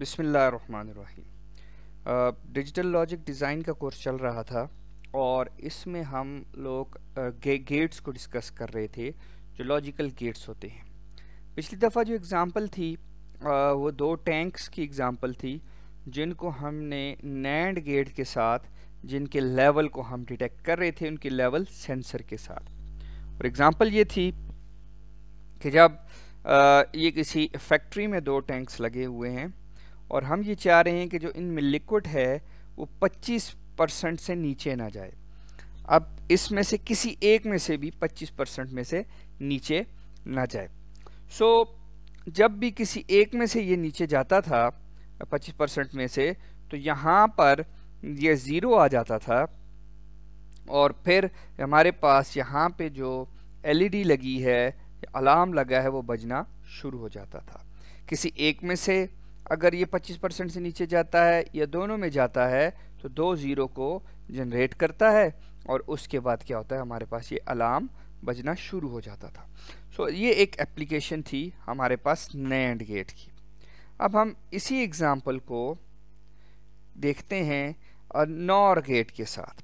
बिस्मिल्लाहिर्रहमानिर्रहीम। Digital logic design का course चल रहा था और इसमें हम लोग गेट्स को डिस्कस कर रहे थे, जो लॉजिकल गेट्स होते हैं। पिछली दफ़ा जो एग्ज़ाम्पल थी वो दो टैंक्स की एग्ज़ाम्पल थी, जिनको हमने नैंड गेट के साथ, जिनके लेवल को हम डिटेक्ट कर रहे थे उनके लेवल सेंसर के साथ। और एग्ज़ाम्पल ये थी कि जब ये किसी फैक्ट्री में दो टैंक्स लगे हुए हैं और हम ये चाह रहे हैं कि जो इनमें लिक्विड है वो 25% से नीचे ना जाए। अब इसमें से किसी एक में से भी 25% में से नीचे ना जाए। जब भी किसी एक में से ये नीचे जाता था 25% में से, तो यहाँ पर ये ज़ीरो आ जाता था और फिर हमारे पास यहाँ पे जो एलईडी लगी है, अलार्म लगा है, वो बजना शुरू हो जाता था। किसी एक में से अगर ये 25% से नीचे जाता है या दोनों में जाता है तो दो ज़ीरो को जनरेट करता है और उसके बाद क्या होता है, हमारे पास ये अलार्म बजना शुरू हो जाता था। ये एक एप्लीकेशन थी हमारे पास नैंड गेट की। अब हम इसी एग्जांपल को देखते हैं नॉर गेट के साथ।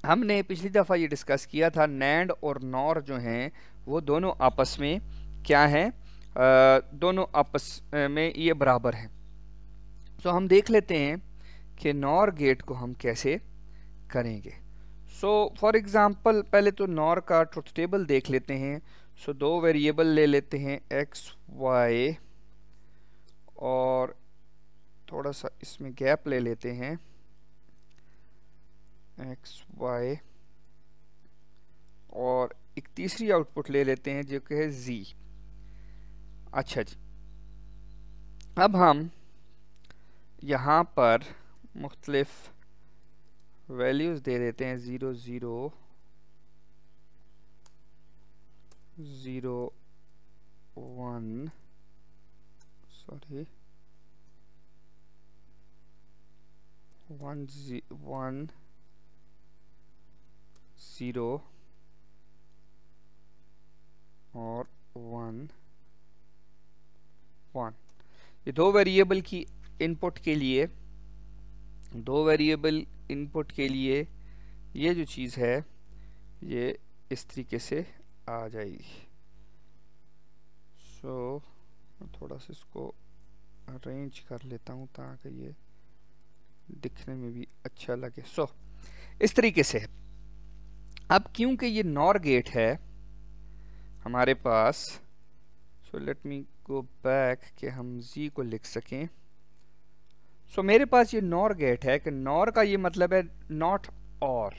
हमने पिछली दफ़ा ये डिस्कस किया था, नैंड और नॉर जो हैं वो दोनों आपस में क्या हैं, दोनों आपस में ये बराबर हैं। हम देख लेते हैं कि नॉर गेट को हम कैसे करेंगे। फॉर एग्ज़ाम्पल पहले तो नॉर का ट्रुथ टेबल देख लेते हैं। दो वेरिएबल ले लेते हैं एक्स वाई और थोड़ा सा इसमें गैप ले लेते हैं एक्स वाई, और एक तीसरी आउटपुट ले लेते हैं जो कि है जी। अच्छा जी, अब हम यहाँ पर मुख्तलिफ वैल्यूज़ दे देते हैं 0 0 0 1 सॉरी 1 1 0 और 1 1। ये दो वेरिएबल की इनपुट के लिए, ये जो चीज़ है ये इस तरीके से आ जाएगी। थोड़ा सा इसको अरेंज कर लेता हूँ ताकि ये दिखने में भी अच्छा लगे। इस तरीके से। अब क्योंकि ये नॉर गेट है हमारे पास, लेट मी गो बैक कि हम जी को लिख सकें। मेरे पास ये नॉर गेट है कि नॉर का ये मतलब है नॉट और।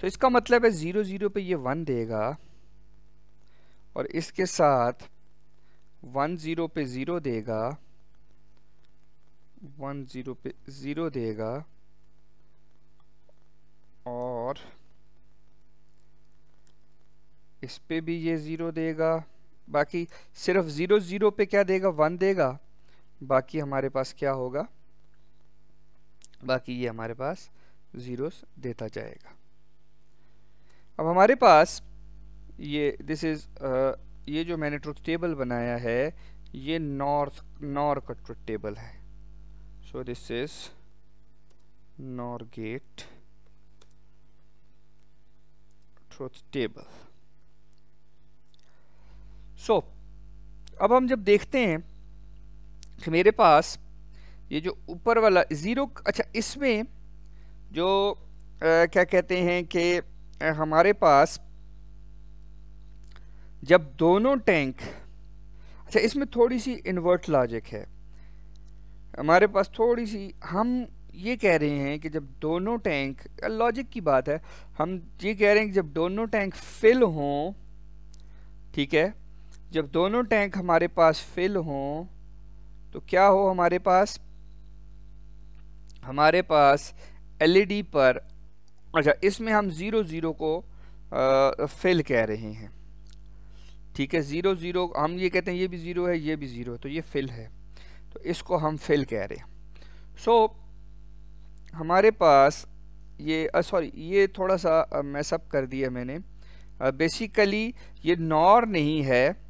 इसका मतलब है 0 0 पे ये 1 देगा और इसके साथ 1 0 पे 0 देगा, 1 0 पे 0 देगा और इस पे भी ये 0 देगा। बाकी सिर्फ 0 0 पे क्या देगा, 1 देगा। बाकी हमारे पास क्या होगा, बाकी ये हमारे पास ज़ीरोस देता जाएगा। अब हमारे पास ये ये जो मैंने ट्रुथ टेबल बनाया है ये नॉर का ट्रुथ टेबल है। This is NOR gate truth table. अब हम जब देखते हैं कि मेरे पास ये जो ऊपर वाला 0, अच्छा इसमें जो क्या कहते हैं कि हमारे पास जब दोनों टैंक, अच्छा इसमें थोड़ी सी इन्वर्ट लॉजिक है हमारे पास, थोड़ी सी हम ये कह रहे हैं कि जब दोनों टैंक, लॉजिक की बात है, हम ये कह रहे हैं कि जब दोनों टैंक फिल हों, ठीक है, जब दोनों टैंक हमारे पास फिल हों तो क्या हो, हमारे पास एलईडी पर, अच्छा इसमें हम 0 0 को फिल कह रहे हैं, ठीक है। 0 0 हम ये कहते हैं ये भी 0 है, ये भी 0 है, तो ये फिल है, तो इसको हम फिल कह रहे हैं। हमारे पास ये सॉरी ये थोड़ा सा मैसअप कर दिया मैंने। बेसिकली ये नॉर नहीं है,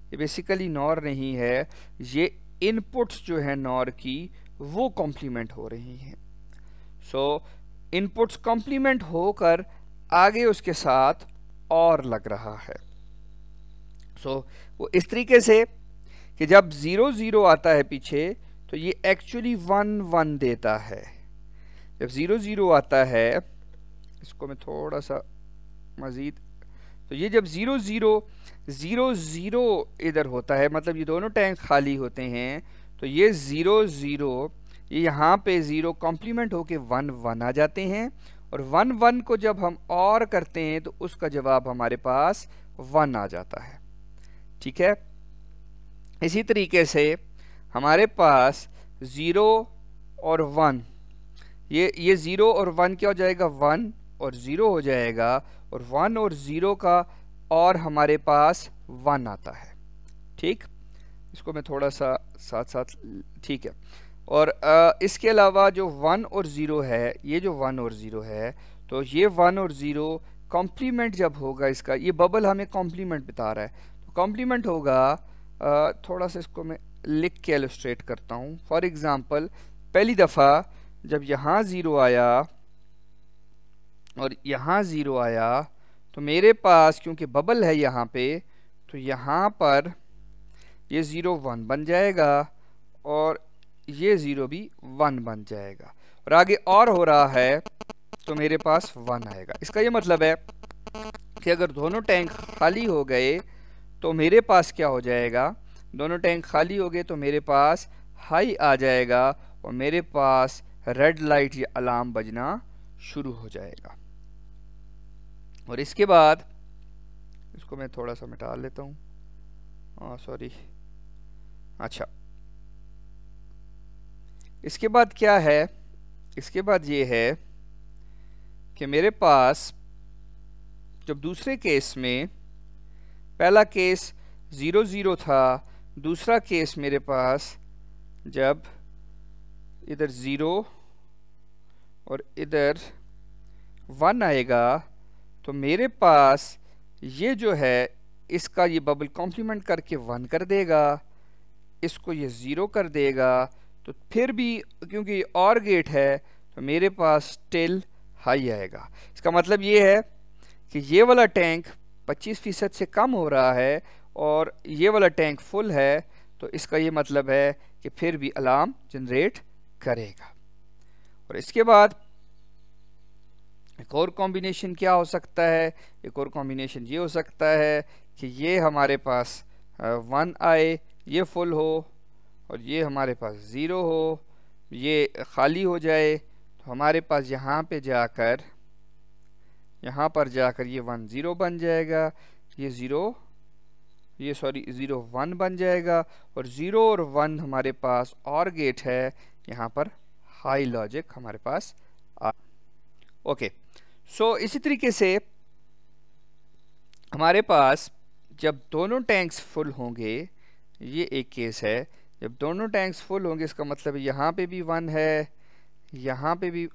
ये बेसिकली नॉर नहीं है, ये इनपुट्स जो है नॉर की वो कॉम्प्लीमेंट हो रही हैं। सो इनपुट्स कॉम्प्लीमेंट होकर आगे उसके साथ और लग रहा है। सो वो इस तरीके से कि जब 0 0 आता है पीछे तो ये एक्चुअली 1 1 देता है। जब 0 0 आता है, इसको मैं थोड़ा सा मज़ीद, तो ये जब 0 0 0 0 इधर होता है, मतलब ये दोनों टैंक खाली होते हैं, तो ये 0 0 ये यहाँ पे 0 कॉम्प्लीमेंट होके 1 1 आ जाते हैं, और 1 1 को जब हम और करते हैं तो उसका जवाब हमारे पास 1 आ जाता है। ठीक है, इसी तरीके से हमारे पास 0 और 1, ये 0 और 1 क्या हो जाएगा, 1 और 0 हो जाएगा, और 1 और 0 का और हमारे पास 1 आता है। ठीक, इसको मैं थोड़ा सा साथ साथ, ठीक है। और इसके अलावा जो 1 और 0 है, ये जो 1 और 0 है, तो ये 1 और 0 कॉम्प्लीमेंट जब होगा, इसका ये बबल हमें कॉम्प्लीमेंट बता रहा है, तो कॉम्प्लीमेंट होगा, थोड़ा सा इसको मैं लिख के इलस्ट्रेट करता हूँ। फॉर एग्ज़ाम्पल, पहली दफ़ा जब यहाँ 0 आया और यहाँ 0 आया, तो मेरे पास क्योंकि बबल है यहाँ पे, तो यहाँ पर ये 0 1 बन जाएगा और ये 0 भी 1 बन जाएगा, और आगे और हो रहा है तो मेरे पास 1 आएगा। इसका ये मतलब है कि अगर दोनों टैंक खाली हो गए तो मेरे पास क्या हो जाएगा, दोनों टैंक खाली हो गए तो मेरे पास हाई आ जाएगा और मेरे पास रेड लाइट या अलार्म बजना शुरू हो जाएगा। और इसके बाद इसको मैं थोड़ा सा मिटा लेता हूँ, सॉरी, अच्छा, इसके बाद क्या है, इसके बाद ये है कि मेरे पास जब दूसरे केस में, पहला केस 0 0 था, दूसरा केस मेरे पास जब इधर 0 और इधर 1 आएगा, तो मेरे पास ये जो है इसका ये बबल कॉम्प्लीमेंट करके 1 कर देगा, इसको ये 0 कर देगा, तो फिर भी क्योंकि और गेट है तो मेरे पास स्टिल हाई आएगा। इसका मतलब ये है कि ये वाला टैंक 25% से कम हो रहा है और ये वाला टैंक फुल है, तो इसका ये मतलब है कि फिर भी अलार्म जनरेट करेगा। और इसके बाद एक और कॉम्बिनेशन क्या हो सकता है, एक और कॉम्बिनेशन ये हो सकता है कि ये हमारे पास 1 आए, ये फुल हो, और ये हमारे पास 0 हो, ये खाली हो जाए, तो हमारे पास यहाँ पे जाकर, यहाँ पर जाकर ये 1 0 बन जाएगा, ये 0 1 बन जाएगा, और 0 और 1 हमारे पास और गेट है, यहाँ पर हाई लॉजिक हमारे पास ओके। सो इसी तरीके से हमारे पास जब दोनों टैंक्स फुल होंगे, ये एक केस है, जब दोनों टैंक्स फुल होंगे, इसका मतलब यहाँ पे भी 1 है, यहाँ पे भी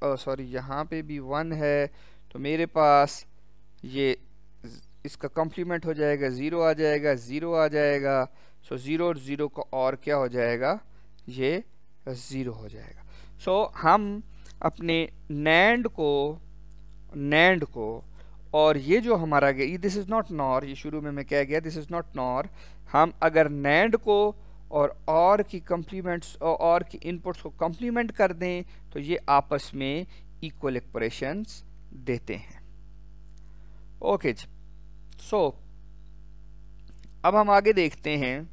यहाँ पे भी 1 है, तो मेरे पास ये इसका कॉम्प्लीमेंट हो जाएगा, 0 आ जाएगा, 0 आ जाएगा, सो 0 और 0 को और क्या हो जाएगा, ये 0 हो जाएगा। सो हम अपने नैंड को और ये जो हमारा दिस इज़ नॉट नॉर, ये शुरू में मैं कह गया दिस इज़ नॉट नॉर, हम अगर नैंड को और की कम्प्लीमेंट्स और की इनपुट्स को कम्प्लीमेंट कर दें तो ये आपस में इक्वल एक्सप्रेशंस देते हैं। ओके जी, सो अब हम आगे देखते हैं।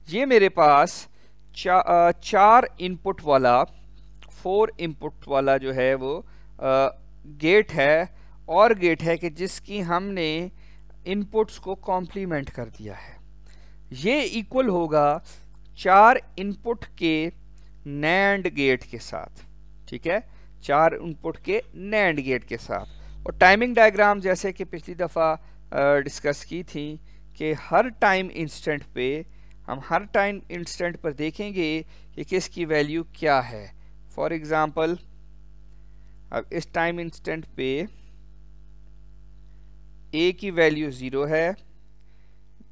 ये मेरे पास 4 इनपुट वाला 4 इनपुट वाला जो है वो गेट है, और गेट है कि जिसकी हमने इनपुट्स को कॉम्प्लीमेंट कर दिया है। ये इक्वल होगा 4 इनपुट के नैंड गेट के साथ, ठीक है, 4 इनपुट के नैंड गेट के साथ। और टाइमिंग डायग्राम जैसे कि पिछली दफ़ा डिस्कस की थी कि हर टाइम इंस्टेंट पे हम हर टाइम इंस्टेंट पर देखेंगे कि किसकी वैल्यू क्या है। फॉर एग्ज़ाम्पल, अब इस टाइम इंस्टेंट पे ए की वैल्यू 0 है,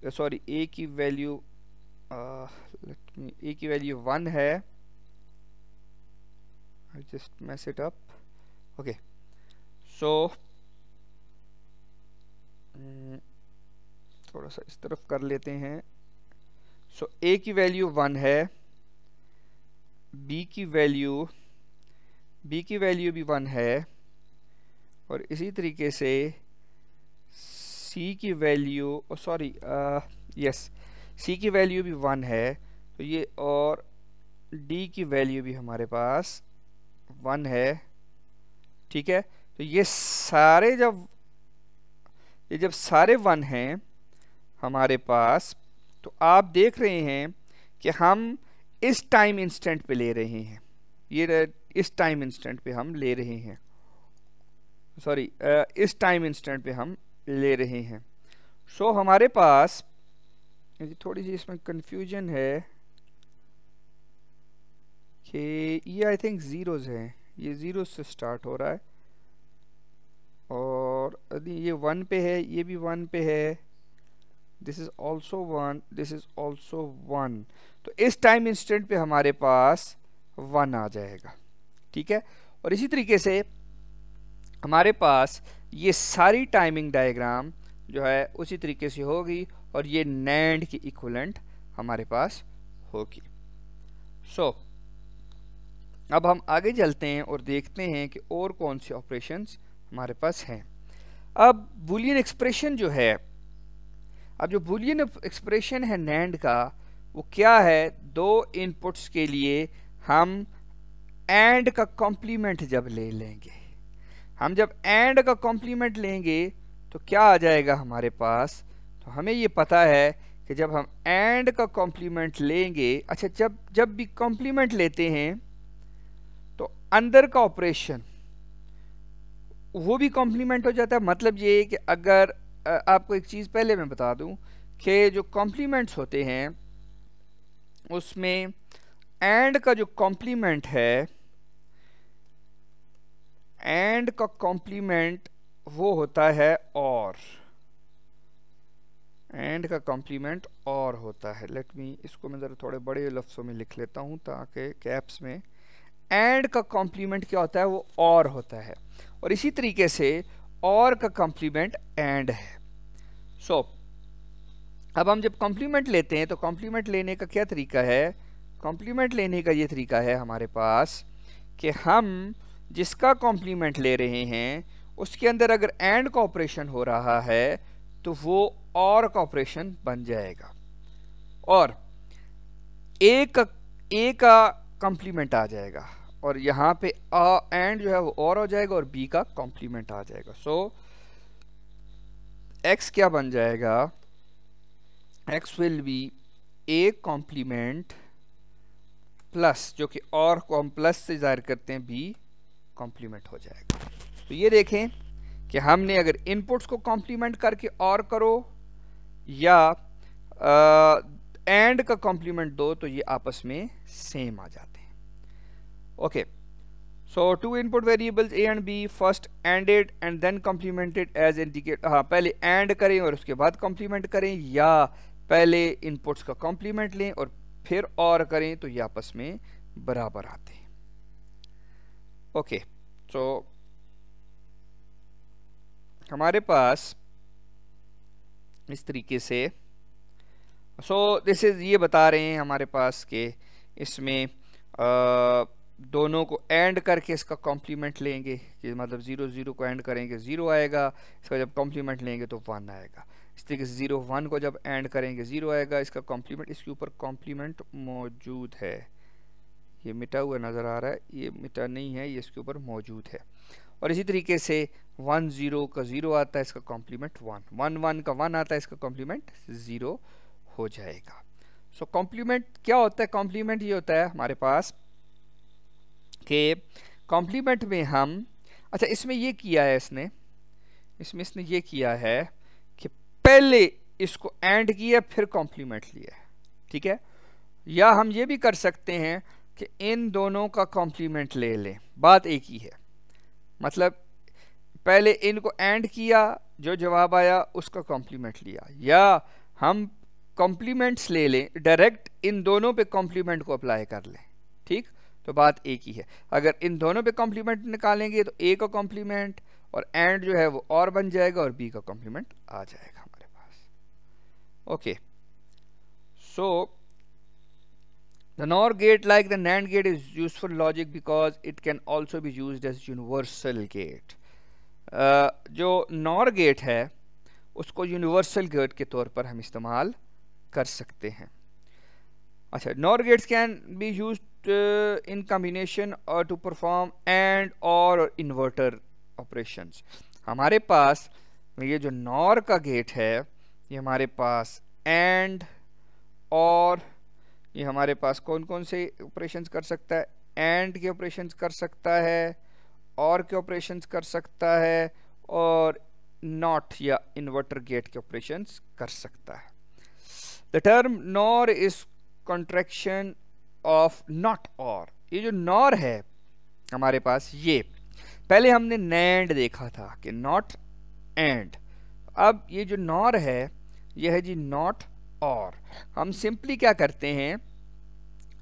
सॉरी ए की वैल्यू लेट ए की वैल्यू 1 है, I just mess it up, okay. So थोड़ा सा इस तरफ कर लेते हैं। सो ए की वैल्यू 1 है, बी की वैल्यू भी 1 है, और इसी तरीके से सी की वैल्यू, सॉरी यस, सी की वैल्यू भी 1 है, तो ये, और डी की वैल्यू भी हमारे पास 1 है, ठीक है। तो ये जब सारे 1 हैं हमारे पास, तो आप देख रहे हैं कि हम इस टाइम इंस्टेंट पे ले रहे हैं, ये इस टाइम इंस्टेंट पे हम ले रहे हैं, सॉरी इस टाइम इंस्टेंट पे हम ले रहे हैं। सो हमारे पास थोड़ी सी इसमें कंफ्यूजन है कि ये आई थिंक ज़ीरोज़ हैं, ये ज़ीरोज़ से स्टार्ट हो रहा है, और ये 1 पे है, ये भी 1 पे है, this is also 1, this is also 1। तो इस टाइम इंस्टेंट पे हमारे पास 1 आ जाएगा, ठीक है। और इसी तरीके से हमारे पास ये सारी टाइमिंग डायग्राम जो है उसी तरीके से होगी, और ये नैंड की इक्विवेलेंट हमारे पास होगी। सो अब हम आगे चलते हैं और देखते हैं कि और कौन से ऑपरेशंस हमारे पास हैं। अब बूलियन एक्सप्रेशन जो है, अब जो बूलियन एक्सप्रेशन है नैंड का, वो क्या है, दो इनपुट्स के लिए हम एंड का कॉम्प्लीमेंट जब ले लेंगे, हम जब एंड का कॉम्प्लीमेंट लेंगे तो क्या आ जाएगा हमारे पास, तो हमें ये पता है कि जब हम एंड का कॉम्प्लीमेंट लेंगे, अच्छा जब भी कॉम्प्लीमेंट लेते हैं तो अंदर का ऑपरेशन वो भी कॉम्प्लीमेंट हो जाता है। मतलब ये कि अगर आपको एक चीज़ पहले मैं बता दूं कि जो कॉम्प्लीमेंट्स होते हैं उसमें एंड का जो कॉम्प्लीमेंट है, एंड का कॉम्प्लीमेंट वो होता है और, एंड का कॉम्प्लीमेंट और होता है। लेट मी, इसको मैं ज़रा थोड़े बड़े लफ्ज़ों में लिख लेता हूँ ताकि कैप्स में, एंड का कॉम्प्लीमेंट क्या होता है, वो और होता है, और इसी तरीके से और का कॉम्प्लीमेंट एंड है। सो अब हम जब कॉम्प्लीमेंट लेते हैं तो कॉम्प्लीमेंट लेने का क्या तरीका है, कॉम्प्लीमेंट लेने का ये तरीका है हमारे पास कि हम जिसका कॉम्प्लीमेंट ले रहे हैं उसके अंदर अगर एंड का ऑपरेशन हो रहा है तो वो और का ऑपरेशन बन जाएगा, और ए का कॉम्प्लीमेंट आ जाएगा, और यहाँ पे एंड जो है वो और हो जाएगा, और बी का कॉम्प्लीमेंट आ जाएगा। सो एक्स क्या बन जाएगा, X will be A complement plus, जो कि और को हम प्लस से जाहिर करते हैं, बी कॉम्प्लीमेंट हो जाएगा। तो ये देखें कि हमने अगर इनपुट्स को कॉम्प्लीमेंट करके और करो या एंड का कॉम्प्लीमेंट दो तो ये आपस में सेम आ जाते हैं। Okay, so two input variables A and B, first anded and then complemented as indicate, हाँ पहले एंड करें और उसके बाद कॉम्प्लीमेंट करें, या पहले इनपुट्स का कॉम्प्लीमेंट लें और फिर और करें, तो ये आपस में बराबर आते हैं। ओके, सो हमारे पास इस तरीके से, सो दिस इज, ये बता रहे हैं हमारे पास कि इसमें दोनों को एंड करके इसका कॉम्प्लीमेंट लेंगे, कि मतलब 0 0 को एंड करेंगे 0 आएगा, इसका जब कॉम्प्लीमेंट लेंगे तो 1 आएगा। इस तरीके से 0 1 को जब एंड करेंगे 0 आएगा, इसका कॉम्प्लीमेंट, इसके ऊपर कॉम्प्लीमेंट मौजूद है, ये मिटा हुआ नज़र आ रहा है, ये मिटा नहीं है, ये इसके ऊपर मौजूद है। और इसी तरीके से 1 0 का 0 आता है, इसका कॉम्प्लीमेंट 1, 1 1 का 1 आता है, इसका कॉम्प्लीमेंट 0 हो जाएगा। सो कॉम्प्लीमेंट क्या होता है, कॉम्प्लीमेंट ये होता है हमारे पास कि कॉम्प्लीमेंट में हम, अच्छा इसमें ये किया है इसने ये किया है कि पहले इसको एंड किया फिर कॉम्प्लीमेंट लिया, ठीक है। या हम ये भी कर सकते हैं कि इन दोनों का कॉम्प्लीमेंट ले लें, बात एक ही है, मतलब पहले इनको एंड किया, जो जवाब आया उसका कॉम्प्लीमेंट लिया, या हम कॉम्प्लीमेंट्स ले लें, डायरेक्ट इन दोनों पे कॉम्प्लीमेंट को अप्लाई कर लें, ठीक, तो बात एक ही है। अगर इन दोनों पे कॉम्प्लीमेंट निकालेंगे तो ए का कॉम्प्लीमेंट और एंड जो है वो और बन जाएगा और बी का कॉम्प्लीमेंट आ जाएगा हमारे पास। Okay, so the NOR gate, like the NAND gate, is useful logic because it can also be used as universal gate. जो NOR gate है उसको universal gate के तौर पर हम इस्तेमाल कर सकते हैं। अच्छा, NOR gates can be used in combination or to perform AND or inverter operations. हमारे पास ये जो NOR का गेट है ये हमारे पास AND और ये हमारे पास कौन कौन से ऑपरेशंस कर सकता है, एंड के ऑपरेशंस कर सकता है, और के ऑपरेशंस कर सकता है, और नॉट या इन्वर्टर गेट के ऑपरेशंस कर सकता है। The term nor is contraction of not और। ये जो नॉर है हमारे पास, ये पहले हमने नैंड देखा था कि नॉट एंड, अब ये जो नॉर है ये है जी नॉट और। हम सिंपली क्या करते हैं,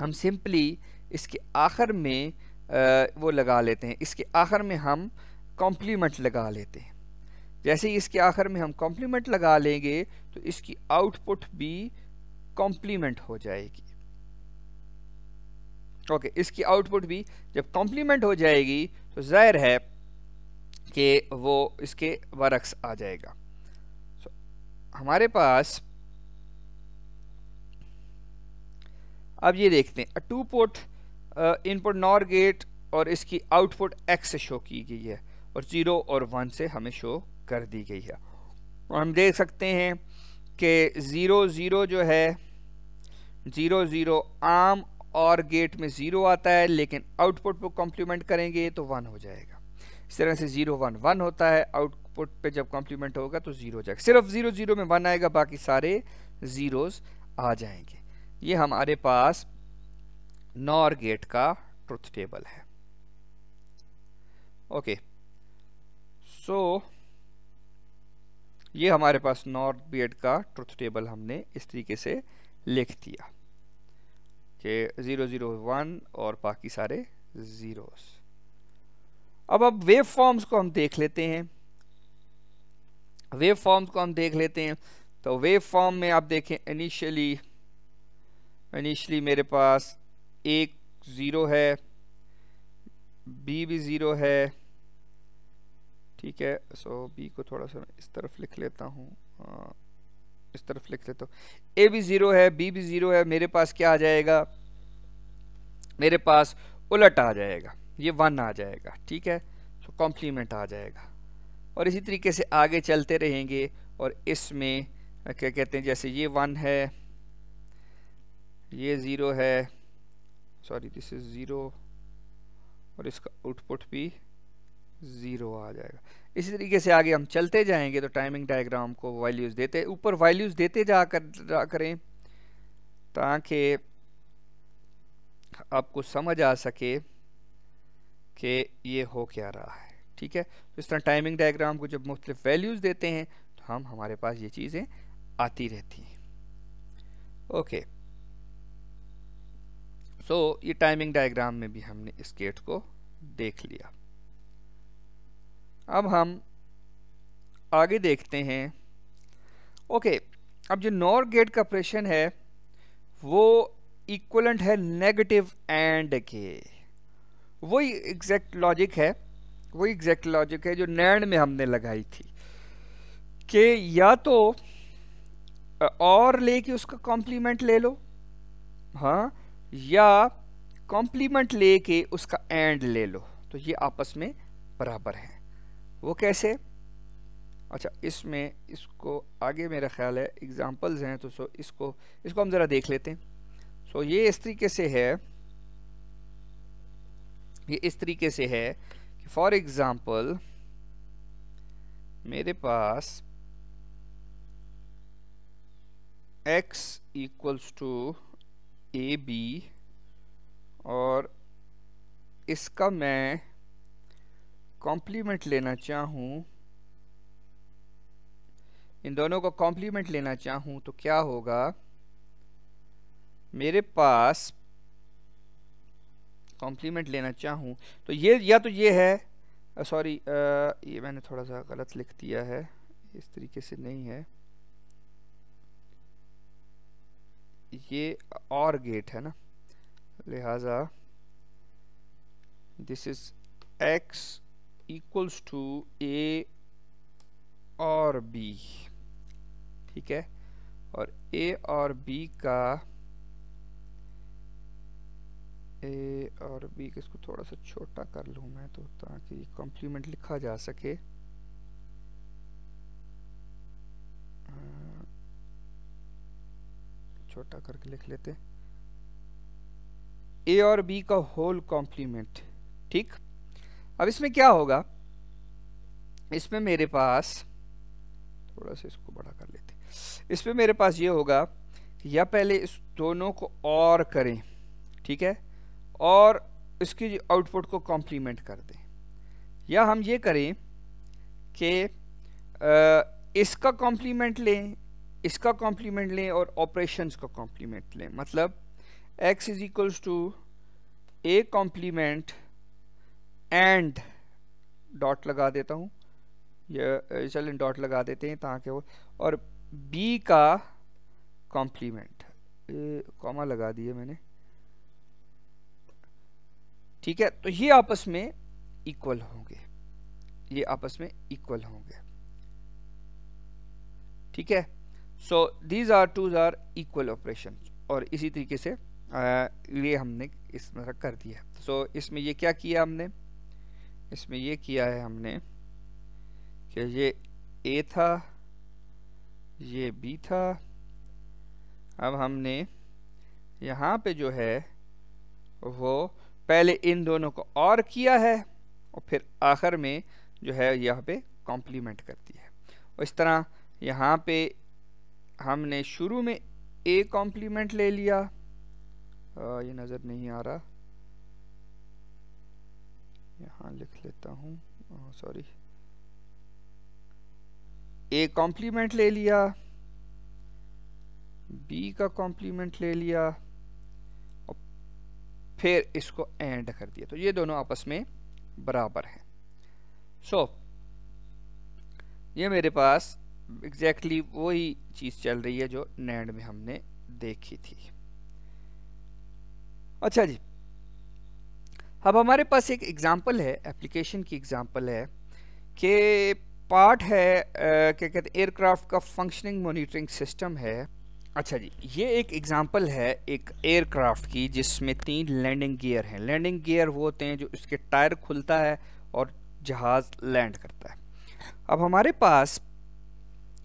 हम सिंपली इसके आखिर में वो लगा लेते हैं, इसके आखिर में हम कॉम्प्लीमेंट लगा लेते हैं। जैसे ही इसके आखिर में हम कॉम्प्लीमेंट लगा लेंगे तो इसकी आउटपुट भी कॉम्प्लीमेंट हो जाएगी। ओके, इसकी आउटपुट भी जब कॉम्प्लीमेंट हो जाएगी तो जाहिर है कि वो इसके बरक्स आ जाएगा। हमारे पास अब ये देखते हैं, two port input NOR gate और इसकी आउटपुट x से शो की गई है और 0 और 1 से हमें शो कर दी गई है। और हम देख सकते हैं कि 0 0 जो है 0 0 आम और गेट में 0 आता है, लेकिन आउटपुट पे कॉम्प्लीमेंट करेंगे तो 1 हो जाएगा। इस तरह से 0 1 1 होता है, आउटपुट पे जब कॉम्प्लीमेंट होगा तो 0 हो जाएगा। सिर्फ 0 0 में 1 आएगा, बाकी सारे जीरोस आ जाएंगे। ये हमारे पास नॉर गेट का ट्रुथ टेबल है। ओके, सो ये हमारे पास नॉर गेट का ट्रुथ टेबल हमने इस तरीके से लिख दिया कि 0 0 1 और बाकी सारे जीरोस। अब वेव फॉर्म्स को हम देख लेते हैं। वेव फॉर्म्स को हम देख लेते हैं तो वेव फॉर्म में आप देखें, इनिशियली मेरे पास एक 0 है, बी भी 0 है, ठीक है। सो बी को थोड़ा सा इस तरफ लिख लेता हूँ, इस तरफ लिख लेता हूँ। ए भी 0 है, बी भी 0 है, मेरे पास क्या आ जाएगा, मेरे पास उलट आ जाएगा, ये 1 आ जाएगा, ठीक है। तो कॉम्प्लीमेंट आ जाएगा और इसी तरीके से आगे चलते रहेंगे। और इसमें क्या कहते हैं, जैसे ये 1 है, ये 0 है, सॉरी दिस इज 0, और इसका आउटपुट भी 0 आ जाएगा। इसी तरीके से आगे हम चलते जाएंगे तो टाइमिंग डायग्राम को वैल्यूज़ देते, ऊपर वैल्यूज़ देते जा करें ताकि आपको समझ आ सके कि ये हो क्या रहा है, ठीक है। तो इस तरह टाइमिंग डायग्राम को जब मुख्तलिफ वैल्यूज़ देते हैं तो हमारे पास ये चीज़ें आती रहती हैं। ओके, सो ये टाइमिंग डायग्राम में भी हमने इस गेट को देख लिया। अब हम आगे देखते हैं। ओके, अब जो नॉर गेट का ऑपरेशन है वो इक्वलेंट है नेगेटिव एंड के। वही एग्जैक्ट लॉजिक है, वही एग्जैक्ट लॉजिक है जो नैंड में हमने लगाई थी कि या तो और लेके उसका कॉम्प्लीमेंट ले लो, हाँ, या कॉम्प्लीमेंट लेके उसका एंड ले लो, तो ये आपस में बराबर है। वो कैसे? अच्छा, इसमें इसको आगे मेरा ख्याल है एग्जांपल्स हैं, तो इसको हम ज़रा देख लेते हैं। ये इस तरीके से है, ये इस तरीके से है कि फॉर एग्जांपल मेरे पास x equals to A B और इसका मैं कॉम्प्लीमेंट लेना चाहूँ, इन दोनों का कॉम्प्लीमेंट लेना चाहूँ तो क्या होगा, मेरे पास कॉम्प्लीमेंट लेना चाहूँ तो ये या तो ये है, सॉरी ये मैंने थोड़ा सा गलत लिख दिया है, इस तरीके से नहीं है, ये और गेट है ना, लिहाजा this is x equals to a और b, ठीक है। और a और b का इसको थोड़ा सा छोटा कर लूँ मैं तो, ताकि कॉम्प्लीमेंट लिखा जा सके। छोटा करके लिख लेते, a और b का होल कॉम्प्लीमेंट, ठीक। अब इसमें क्या होगा, इसमें मेरे पास थोड़ा सा इसको बड़ा कर लेते, इसमें मेरे पास ये होगा कि या पहले इस दोनों को और करें, ठीक है, और इसकी आउटपुट को कॉम्प्लीमेंट कर दें, या हम ये करें कि इसका कॉम्प्लीमेंट लें, इसका कॉम्प्लीमेंट लें और ऑपरेशंस का कॉम्प्लीमेंट लें। मतलब x is equals to a complement and dot लगा देता हूँ, ये चलें डॉट लगा देते हैं ताकि वो, और b का कॉम्प्लीमेंट, कॉमा लगा दिए मैंने, ठीक है। तो ये आपस में इक्वल होंगे, ये आपस में इक्वल होंगे, ठीक है। So these are twos are equal operation, और इसी तरीके से ये हमने इसमें कर दिया। सो इसमें ये क्या किया हमने, इसमें ये किया है हमने कि ये a था, ये b था, अब हमने यहाँ पे जो है वो पहले इन दोनों को और किया है और फिर आखिर में जो है यहाँ पे कॉम्प्लीमेंट कर दिया है। और इस तरह यहाँ पे हमने शुरू में a कॉम्प्लीमेंट ले लिया, ये नज़र नहीं आ रहा, यहाँ लिख लेता हूँ, सॉरी, a कॉम्प्लीमेंट ले लिया, b का कॉम्प्लीमेंट ले लिया और फिर इसको एंड कर दिया, तो ये दोनों आपस में बराबर हैं। सो ये मेरे पास एग्जैक्टली वही चीज़ चल रही है जो नैंड में हमने देखी थी। अच्छा जी, अब हमारे पास एक एग्जांपल है, एप्लीकेशन की एग्जांपल है कि पार्ट है क्या कहते हैं एयरक्राफ्ट का फंक्शनिंग मॉनिटरिंग सिस्टम है। अच्छा जी, ये एक एग्जांपल है एक एयरक्राफ्ट की जिसमें 3 लैंडिंग गियर हैं। लैंडिंग गियर वो होते हैं जो इसके टायर खुलता है और जहाज़ लैंड करता है। अब हमारे पास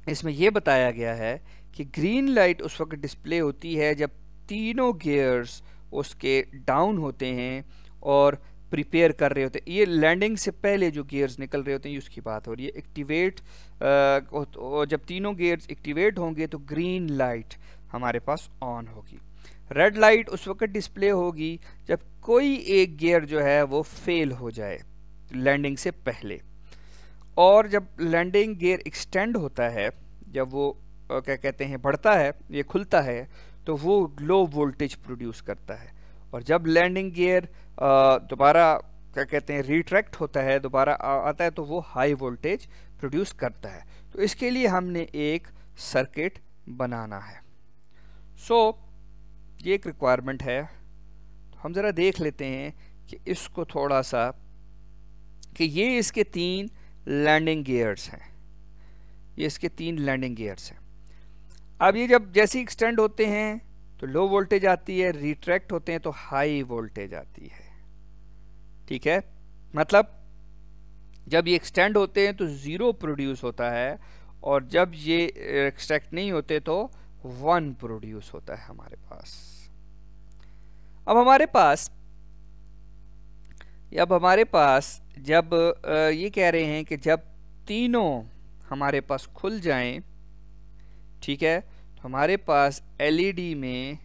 इसमें यह बताया गया है कि ग्रीन लाइट उस वक्त डिस्प्ले होती है जब तीनों गियर्स उसके डाउन होते हैं और प्रिपेयर कर रहे होते हैं। ये लैंडिंग से पहले जो गियर्स निकल रहे होते हैं उसकी बात हो रही है। एक्टिवेट जब तीनों गियर्स एक्टिवेट होंगे तो ग्रीन लाइट हमारे पास ऑन होगी। रेड लाइट उस वक्त डिस्प्ले होगी जब कोई एक गियर जो है वो फेल हो जाए लैंडिंग से पहले। और जब लैंडिंग गियर एक्सटेंड होता है, जब वो क्या कहते हैं बढ़ता है, ये खुलता है, तो वो लो वोल्टेज प्रोड्यूस करता है। और जब लैंडिंग गियर दोबारा क्या कहते हैं रिट्रैक्ट होता है, दोबारा आता है, तो वो हाई वोल्टेज प्रोड्यूस करता है। तो इसके लिए हमने एक सर्किट बनाना है। सो ये एक रिक्वायरमेंट है। तो हम ज़रा देख लेते हैं कि इसको थोड़ा सा, कि ये इसके 3 लैंडिंग गियर्स हैं, ये इसके 3 लैंडिंग गियर्स हैं। अब ये जब जैसे एक्सटेंड होते हैं तो लो वोल्टेज आती है, रिट्रैक्ट होते हैं तो हाई वोल्टेज आती है, ठीक है। मतलब जब ये एक्सटेंड होते हैं तो 0 प्रोड्यूस होता है, और जब ये एक्सट्रैक्ट नहीं होते तो 1 प्रोड्यूस होता है हमारे पास। अब हमारे पास जब ये कह रहे हैं कि जब तीनों हमारे पास खुल जाएं, ठीक है, तो हमारे पास एलईडी में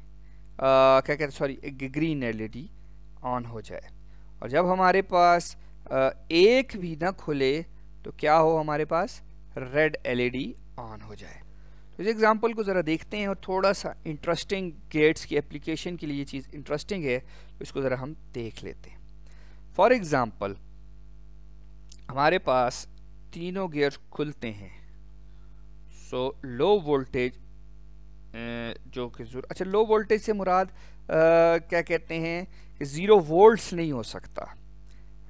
क्या कहते हैं, सॉरी, ग्रीन एलईडी ऑन हो जाए। और जब हमारे पास एक भी ना खुले तो क्या हो, हमारे पास रेड एलईडी ऑन हो जाए। तो इस एग्जांपल को ज़रा देखते हैं और थोड़ा सा इंटरेस्टिंग गेट्स की एप्लीकेशन के लिए ये चीज़ इंटरेस्टिंग है, तो इसको ज़रा हम देख लेते हैं। फॉर एग्ज़ाम्पल हमारे पास तीनों गियर्स खुलते हैं। सो लो वोल्टेज जो कि अच्छा, लो वोल्टेज से मुराद क्या कहते हैं कि 0 वोल्ट्स नहीं हो सकता।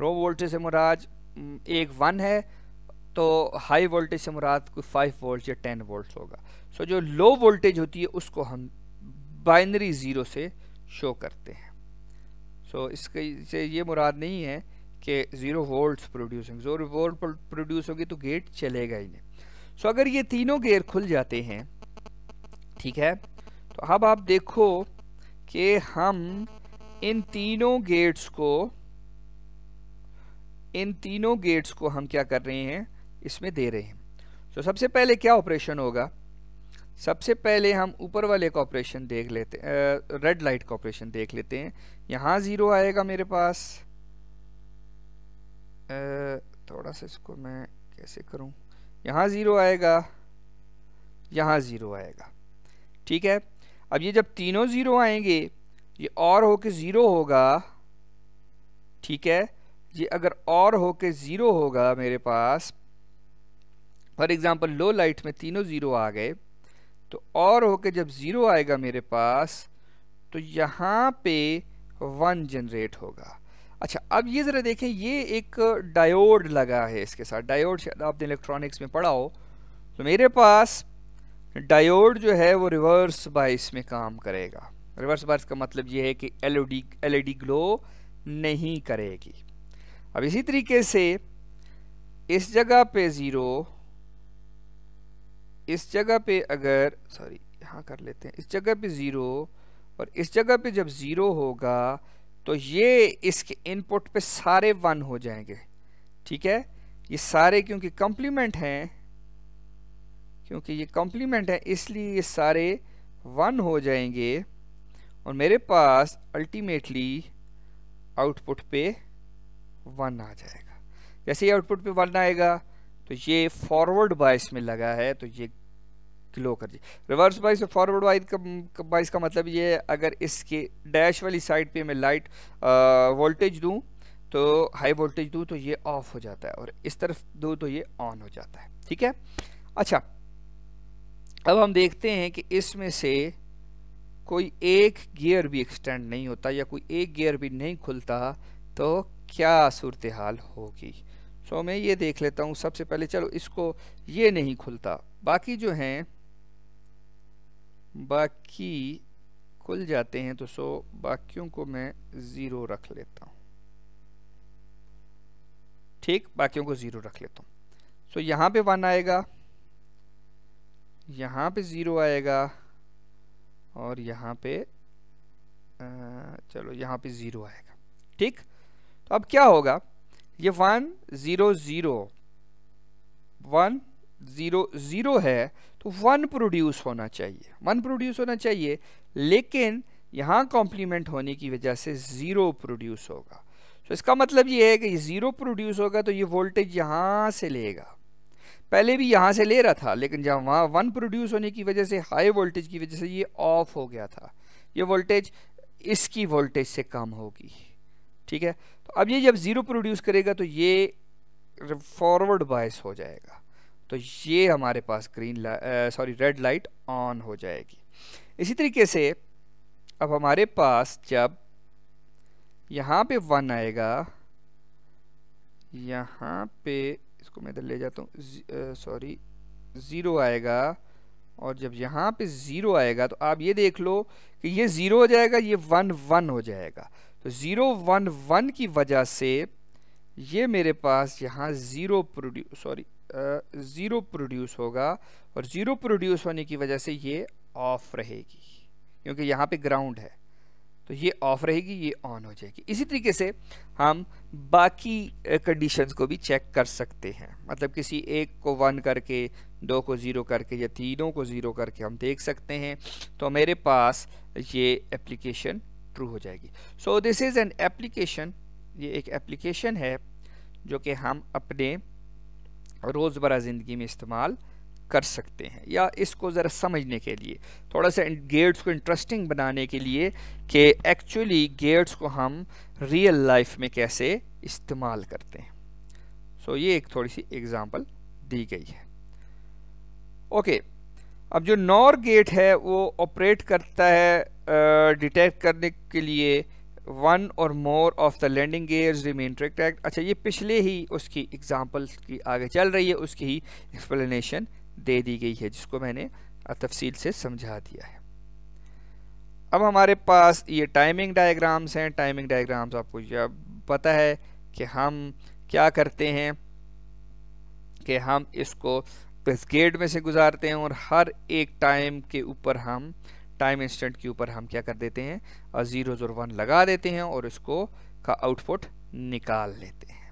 लो वोल्टेज से मुराद एक 1 है, तो हाई वोल्टेज से मुराद कोई 5 वोल्ट या 10 वोल्ट होगा। सो जो लो वोल्टेज होती है उसको हम बाइनरी 0 से शो करते हैं। सो इसके से ये मुराद नहीं है कि 0 वोल्ट्स प्रोड्यूस होंगे। 0 वोल्ट प्रोड्यूस होगी तो गेट चलेगा ही नहीं। सो अगर ये तीनों गियर खुल जाते हैं, ठीक है, तो अब आप देखो कि हम इन तीनों गेट्स को हम क्या कर रहे हैं, इसमें दे रहे हैं। तो सबसे पहले क्या ऑपरेशन होगा, सबसे पहले हम ऊपर वाले का ऑपरेशन देख लेते हैं, रेड लाइट का ऑपरेशन देख लेते हैं। यहाँ 0 आएगा मेरे पास, थोड़ा सा इसको मैं कैसे करूँ, यहाँ 0 आएगा, यहाँ 0 आएगा, ठीक है। अब ये जब तीनों 0 आएंगे, ये और होके 0 होगा, ठीक है। ये अगर और होके 0 होगा मेरे पास, फॉर एग्जांपल लो लाइट में तीनों 0 आ गए, तो और होके जब 0 आएगा मेरे पास, तो यहाँ पे 1 जनरेट होगा। अच्छा, अब ये ज़रा देखें, ये एक डायोड लगा है इसके साथ। डायोड शायद आपने इलेक्ट्रॉनिक्स में पढ़ा हो। तो मेरे पास डायोड जो है वो रिवर्स बायस में काम करेगा। रिवर्स बायस का मतलब ये है कि एलईडी ग्लो नहीं करेगी। अब इसी तरीके से इस जगह पे 0, इस जगह पे अगर सॉरी यहाँ कर लेते हैं, इस जगह पे 0 और इस जगह पे जब 0 होगा, तो ये इसके इनपुट पे सारे 1 हो जाएंगे, ठीक है। ये सारे क्योंकि कॉम्प्लीमेंट हैं, क्योंकि ये कॉम्प्लीमेंट है, इसलिए ये सारे 1 हो जाएंगे और मेरे पास अल्टीमेटली आउटपुट पे 1 आ जाएगा। जैसे ही आउटपुट पे 1 आएगा, तो ये फॉरवर्ड बायस में लगा है, तो ये ग्लो कर जाए। रिवर्स बायस और फॉरवर्ड बायस का मतलब ये है, अगर इसके डैश वाली साइड पे मैं लाइट वोल्टेज दूं, तो हाई वोल्टेज दूं तो ये ऑफ हो जाता है, और इस तरफ दूं तो ये ऑन हो जाता है, ठीक है। अच्छा, अब हम देखते हैं कि इसमें से कोई एक गियर भी एक्सटेंड नहीं होता या कोई एक गियर भी नहीं खुलता, तो क्या सूरत हाल होगी। सो मैं ये देख लेता हूँ सबसे पहले। चलो, इसको ये नहीं खुलता, बाकी जो हैं बाकी खुल जाते हैं, तो सो बाकियों को मैं 0 रख लेता हूँ, ठीक, बाकियों को 0 रख लेता हूँ। सो यहाँ पे 1 आएगा, यहाँ पे 0 आएगा और यहाँ पे चलो यहाँ पे 0 आएगा, ठीक। तो अब क्या होगा, ये 1 0 0 1 0 0 है, तो 1 प्रोड्यूस होना चाहिए, 1 प्रोड्यूस होना चाहिए, लेकिन यहाँ कॉम्प्लीमेंट होने की वजह से 0 प्रोड्यूस होगा। तो इसका मतलब ये है कि 0 प्रोड्यूस होगा तो ये वोल्टेज यहाँ से लेगा। पहले भी यहाँ से ले रहा था, लेकिन जब वहाँ 1 प्रोड्यूस होने की वजह से, हाई वोल्टेज की वजह से ये ऑफ हो गया था। ये वोल्टेज इसकी वोल्टेज से कम होगी, ठीक है। तो अब ये जब 0 प्रोड्यूस करेगा तो ये फॉरवर्ड बायस हो जाएगा, तो ये हमारे पास रेड लाइट ऑन हो जाएगी। इसी तरीके से अब हमारे पास जब यहाँ पे 1 आएगा, यहाँ पे इसको मैं इधर ले जाता हूँ, 0 आएगा, और जब यहाँ पे 0 आएगा तो आप ये देख लो कि ये 0 हो जाएगा, ये 1 1 हो जाएगा। तो 0 1 1 की वजह से ये मेरे पास यहाँ 0 प्रोड्यूस होगा, और 0 प्रोड्यूस होने की वजह से ये ऑफ रहेगी, क्योंकि यहाँ पे ग्राउंड है, तो ये ऑफ रहेगी, ये ऑन हो जाएगी। इसी तरीके से हम बाकी कंडीशंस को भी चेक कर सकते हैं, मतलब किसी एक को 1 करके, 2 को 0 करके, या तीनों को 0 करके हम देख सकते हैं, तो मेरे पास ये एप्लीकेशन ट्रू हो जाएगी। So this is an application, ये एक एप्लीकेशन है जो कि हम अपने रोज़मर्रा ज़िंदगी में इस्तेमाल कर सकते हैं, या इसको ज़रा समझने के लिए, थोड़ा सा गेट्स को इंटरेस्टिंग बनाने के लिए कि एक्चुअली गेट्स को हम रियल लाइफ में कैसे इस्तेमाल करते हैं। सो ये एक थोड़ी सी एग्जांपल दी गई है। ओके, अब जो नॉर गेट है वो ऑपरेट करता है डिटेक्ट करने के लिए वन और more of the landing gears remain tract. अच्छा, ये पिछले ही उसकी एग्जांपल की आगे चल रही है, उसकी ही एक्सप्लेनेशन दे दी गई है, जिसको मैंने तफसील से समझा दिया है। अब हमारे पास ये टाइमिंग डायग्राम्स हैं। टाइमिंग डायग्राम्स आपको यह पता है कि हम क्या करते हैं कि हम इसको इस गेट में से गुजारते हैं और हर एक टाइम के ऊपर हम टाइम इंस्टेंट के ऊपर हम क्या कर देते हैं, जीरोज और वन लगा देते हैं और इसको का आउटपुट निकाल लेते हैं।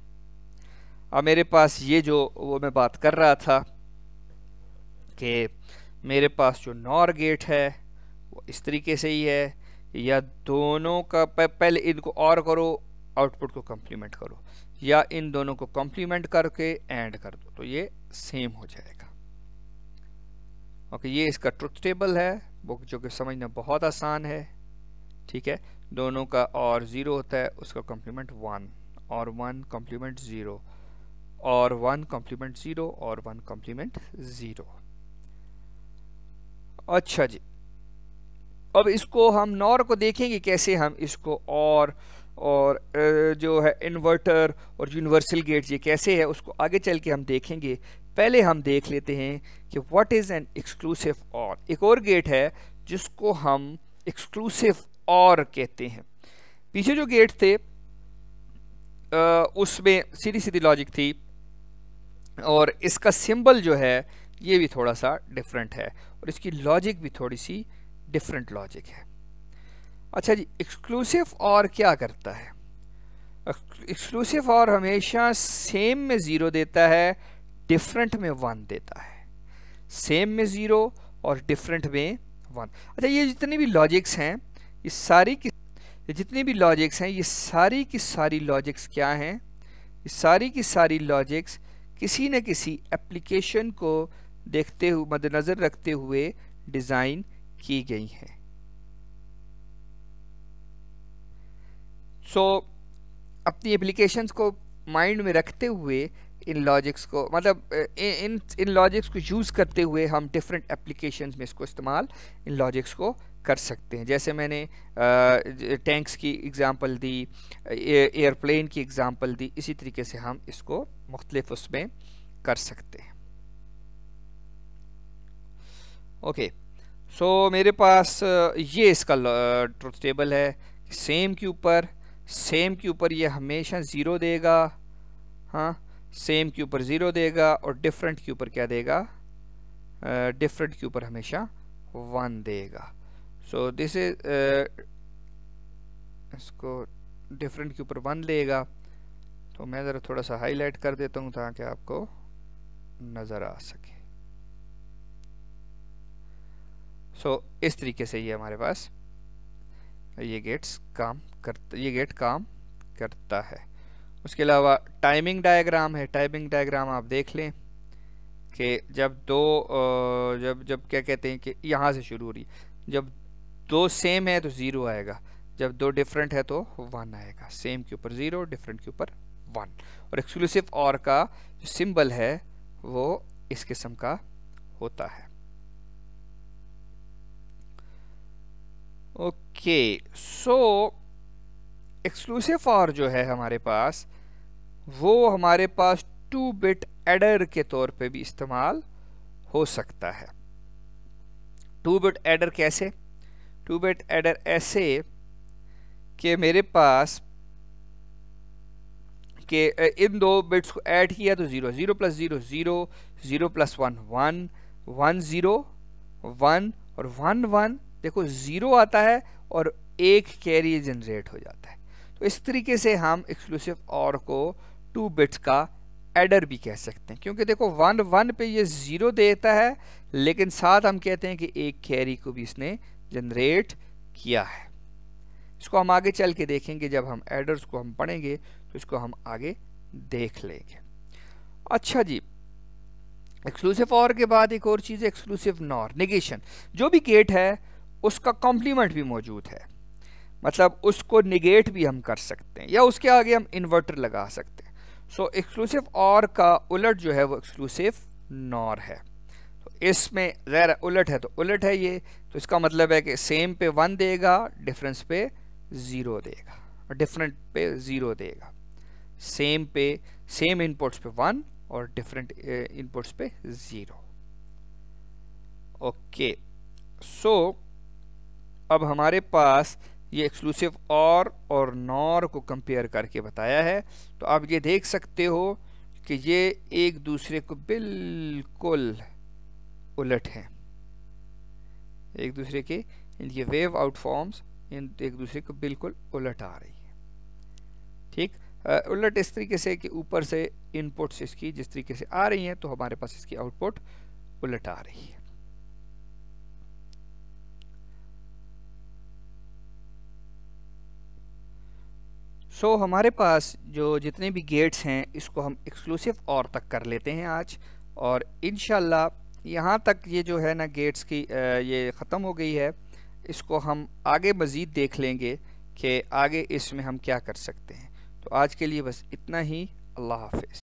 अब मेरे पास ये जो वो मैं बात कर रहा था कि मेरे पास जो नॉर गेट है वो इस तरीके से ही है, या दोनों का पहले इनको और करो, आउटपुट को कम्प्लीमेंट करो, या इन दोनों को कम्प्लीमेंट करके एंड कर दो, तो ये सेम हो जाएगा। ओके, ये इसका ट्रुथ टेबल है वो जो कि समझना बहुत आसान है। ठीक है, दोनों का और ज़ीरो होता है, उसका कम्प्लीमेंट वन, और वन कम्प्लीमेंट ज़ीरो, और वन कम्प्लीमेंट ज़ीरो, और वन कम्प्लीमेंट ज़ीरो। अच्छा जी, अब इसको हम नॉर को देखेंगे कैसे हम इसको और जो है इन्वर्टर और यूनिवर्सल गेट ये कैसे है, उसको आगे चल के हम देखेंगे। पहले हम देख लेते हैं कि व्हाट इज़ एन एक्सक्लूसिव और। एक और गेट है जिसको हम एक्सक्लूसिव और कहते हैं। पीछे जो गेट थे उसमें सीधी सीधी लॉजिक थी, और इसका सिंबल जो है ये भी थोड़ा सा डिफरेंट है, और इसकी लॉजिक भी थोड़ी सी डिफरेंट लॉजिक है। अच्छा जी, एक्सक्लूसिव और क्या करता है? एक्सक्लूसिव और हमेशा सेम में ज़ीरो देता है, डिफरेंट में वन देता है। सेम में ज़ीरो और डिफरेंट में वन। अच्छा, ये जितनी भी लॉजिक्स हैं ये सारी की जितनी भी लॉजिक्स हैं ये सारी की सारी लॉजिक्स क्या हैं? ये सारी की सारी लॉजिक्स किसी न किसी एप्लीकेशन को देखते हुए, मद्देनज़र रखते हुए डिज़ाइन की गई हैं। सो अपनी एप्लीकेशंस को माइंड में रखते हुए इन लॉजिक्स को, मतलब इन लॉजिक्स को यूज़ करते हुए हम डिफरेंट एप्लीकेशंस में इसको इस्तेमाल इन लॉजिक्स को कर सकते हैं। जैसे मैंने टैंक्स की एग्ज़ाम्पल दी, एयरप्लेन की एग्ज़ाम्पल दी, इसी तरीके से हम इसको मुख्तलिफ उसमें कर सकते हैं। ओके, सो मेरे पास ये इसका ट्रुथ टेबल है। सेम के ऊपर ये हमेशा ज़ीरो देगा, हाँ, सेम के ऊपर ज़ीरो देगा, और डिफरेंट के ऊपर क्या देगा? डिफरेंट के ऊपर हमेशा वन देगा। सो दिस इज इसको डिफरेंट के ऊपर वन लेगा, तो मैं ज़रा थोड़ा सा हाईलाइट कर देता हूँ ताकि आपको नज़र आ सके। सो इस तरीके से ये हमारे पास ये गेट काम करता है। उसके अलावा टाइमिंग डायग्राम है। टाइमिंग डायग्राम आप देख लें कि जब क्या कहते हैं कि यहाँ से शुरू हो रही है, जब दो सेम है तो ज़ीरो आएगा, जब दो डिफरेंट है तो वन आएगा। सेम के ऊपर ज़ीरो, डिफरेंट के ऊपर वन। और एक्सक्लूसिव और का जो सिंबल है वो इस किस्म का होता है। ओके, सो एक्सक्लूसिव और जो है हमारे पास, वो हमारे पास 2 बिट एडर के तौर पे भी इस्तेमाल हो सकता है। 2 बिट एडर कैसे? 2 बिट एडर ऐसे कि मेरे पास कि इन दो बिट्स को ऐड किया तो 0, 0 प्लस 0 0, 0 प्लस 1 1, 1 0 1 और 1 1। देखो 0 आता है और एक कैरी जनरेट हो जाता है। तो इस तरीके से हम एक्सक्लूसिव और को 2 बिट्स का एडर भी कह सकते हैं, क्योंकि देखो 1 1 पे ये 0 देता है, लेकिन साथ हम कहते हैं कि एक कैरी को भी इसने जनरेट किया है। इसको हम आगे चल के देखेंगे, जब हम एडर्स को हम पढ़ेंगे तो इसको हम आगे देख लेंगे। अच्छा जी, एक्सक्लूसिव और के बाद एक और चीज़ है एक्सक्लूसिव नॉर, नेगेशन। जो भी गेट है उसका कॉम्प्लीमेंट भी मौजूद है, मतलब उसको निगेट भी हम कर सकते हैं या उसके आगे हम इन्वर्टर लगा सकते हैं। सो एक्सक्लूसिव और का उलट जो है वो एक्सक्लूसिव नॉर है। तो इसमें ज़रा उलट है तो उलट है ये, तो इसका मतलब है कि सेम पे 1 देगा, डिफरेंस पे 0 देगा, और डिफरेंट पे 0 देगा। सेम पे, सेम इनपुट्स पे 1 और डिफरेंट इनपुट्स पे 0। ओके, सो अब हमारे पास ये एक्सक्लूसिव और नॉर को कंपेयर करके बताया है। तो आप ये देख सकते हो कि ये एक दूसरे को बिल्कुल उलट हैं, एक दूसरे के इनकी वेव आउट फॉर्म्स एक दूसरे को बिल्कुल उलट आ रही है। ठीक, उलट इस तरीके से कि ऊपर से इनपुट्स इसकी जिस तरीके से आ रही हैं तो हमारे पास इसकी आउटपुट उलट आ रही है। सो हमारे पास जो जितने भी गेट्स हैं इसको हम एक्सक्लूसिव और तक कर लेते हैं आज, और इंशाल्लाह यहाँ तक ये जो है ना गेट्स की ये ख़त्म हो गई है। इसको हम आगे मज़ीद देख लेंगे कि आगे इसमें हम क्या कर सकते हैं। तो आज के लिए बस इतना ही। अल्लाह हाफिज़।